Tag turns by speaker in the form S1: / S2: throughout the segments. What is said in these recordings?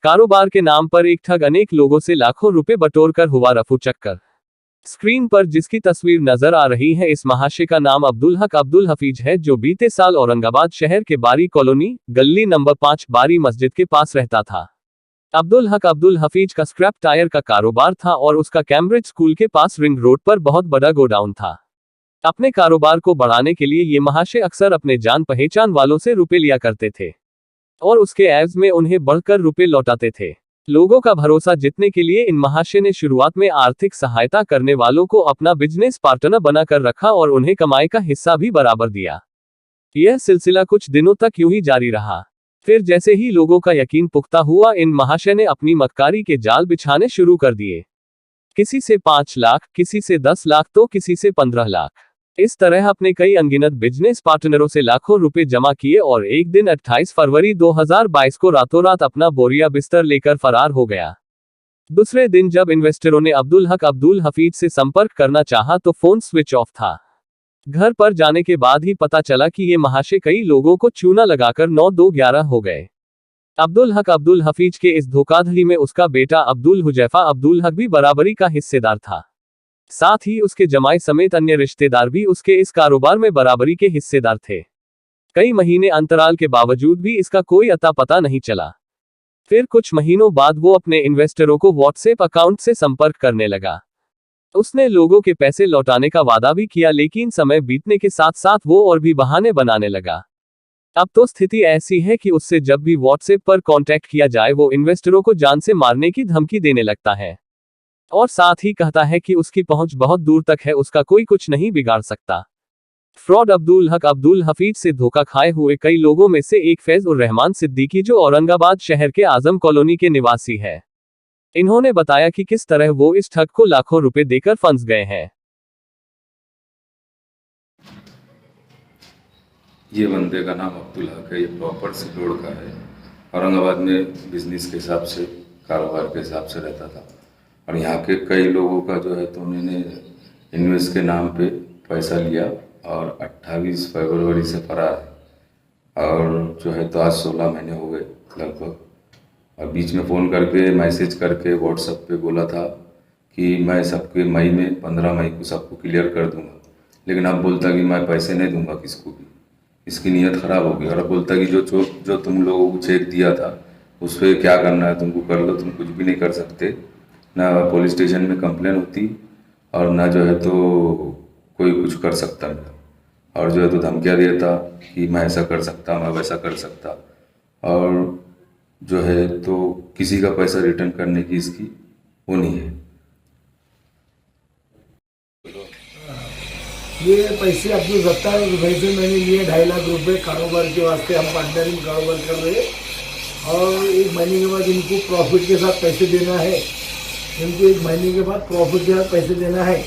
S1: कारोबार के नाम पर एक ठग अनेक लोगों से लाखों रुपए बटोरकर हुआ रफू चक्कर। स्क्रीन पर जिसकी तस्वीर नजर आ रही है, इस महाशय का नाम अब्दुल हक अब्दुल हफीज है, जो बीते साल औरंगाबाद शहर के बारी कॉलोनी गली नंबर 5 बारी मस्जिद के पास रहता था। अब्दुल हक अब्दुल हफीज का स्क्रैप टायर का कारोबार था और उसका कैम्ब्रिज स्कूल के पास रिंग रोड पर बहुत बड़ा गोडाउन था। अपने कारोबार को बढ़ाने के लिए ये महाशय अक्सर अपने जान पहचान वालों से रुपए लिया करते थे और उसके एवज में उन्हें बढ़कर रुपए लौटाते थे। लोगों का भरोसा जीतने के लिए इन महाशय ने शुरुआत में आर्थिक सहायता करने वालों को अपना बिजनेस पार्टनर बनाकर रखा और उन्हें कमाई का हिस्सा भी बराबर दिया। यह सिलसिला कुछ दिनों तक यूं ही जारी रहा। फिर जैसे ही लोगों का यकीन पुख्ता हुआ, इन महाशय ने अपनी मक्कारी के जाल बिछाने शुरू कर दिए। किसी से 5 लाख, किसी से 10 लाख तो किसी से 15 लाख। इस तरह अपने कई अनगिनत बिजनेस पार्टनरों से लाखों रुपए जमा किए और एक दिन 28 फरवरी 2022 को रातों रात अपना बोरिया बिस्तर लेकर फरार हो गया। दूसरे दिन जब इन्वेस्टरों ने अब्दुल हक अब्दुल हफीज से संपर्क करना चाहा तो फोन स्विच ऑफ था। घर पर जाने के बाद ही पता चला कि ये महाशय कई लोगों को चूना लगाकर 9-2-11 हो गए। अब्दुल हक अब्दुल हफीज के इस धोखाधड़ी में उसका बेटा अब्दुल हुजैफा अब्दुल हक भी बराबरी का हिस्सेदार था। साथ ही उसके जमाई समेत अन्य रिश्तेदार भी उसके इस कारोबार में बराबरी के हिस्सेदार थे। कई महीने अंतराल के बावजूद भी इसका कोई अता पता नहीं चला। फिर कुछ महीनों बाद वो अपने इन्वेस्टरों को व्हाट्सएप अकाउंट से संपर्क करने लगा। उसने लोगों के पैसे लौटाने का वादा भी किया, लेकिन समय बीतने के साथ साथ वो और भी बहाने बनाने लगा। अब तो स्थिति ऐसी है कि उससे जब भी व्हाट्सएप पर कांटेक्ट किया जाए, वो इन्वेस्टरों को जान से मारने की धमकी देने लगता है और साथ ही कहता है कि उसकी पहुंच बहुत दूर तक है, उसका कोई कुछ नहीं बिगाड़ सकता। फ्रॉड अब्दुल हक अब्दुल हफीज से धोखा खाए हुए कई लोगों में से एक फैज उर रहमान सिद्दीकी, जो औरंगाबाद शहर के आजम कॉलोनी के निवासी है। इन्होंने बताया कि किस तरह वो इस ठग को लाखों रुपए देकर फंस गए हैं।
S2: ये बंदे का नाम अब्दुल हक है, ये प्रॉपर सिल्लोड का है। औरंगाबाद में बिजनेस के हिसाब से, कारोबार के हिसाब से रहता था और यहाँ के कई लोगों का जो है तो उन्होंने इन्वेस्ट के नाम पे पैसा लिया और 28 फरवरी से फरार है और जो है तो आज 16 महीने हो गए लगभग। और बीच में फ़ोन करके मैसेज करके व्हाट्सएप पे बोला था कि मैं सबके मई में 15 मई को सबको क्लियर कर दूंगा, लेकिन अब बोलता कि मैं पैसे नहीं दूंगा किसको भी। इसकी नीयत ख़राब होगी और अब बोलता कि जो तुम लोगों को चेक दिया था उस पर क्या करना है तुमको कर लो, तुम कुछ भी नहीं कर सकते। ना पुलिस स्टेशन में कंप्लेन होती और ना जो है तो कोई कुछ कर सकता मेरा, और जो है तो धमकियाँ देता कि मैं ऐसा कर सकता, मैं वैसा कर सकता, और जो है तो किसी का पैसा रिटर्न करने की इसकी वो नहीं है।
S3: ये पैसे अब्दुल सत्तार रुपये से मैंने लिए 2.5 लाख रुपए कारोबार के वास्ते। हम पार्टनरिंग कारोबार कर रहे हैं और 1 महीने के बाद इनको प्रॉफिट के साथ पैसे देना है। इनको 1 महीने के बाद प्रॉफिट के साथ पैसे देना है।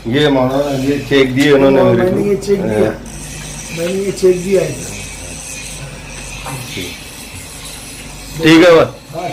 S4: ये चेक दिए उन्होंने मेरे को।
S3: मैंने ये चेक दिया है।
S4: ठीक है।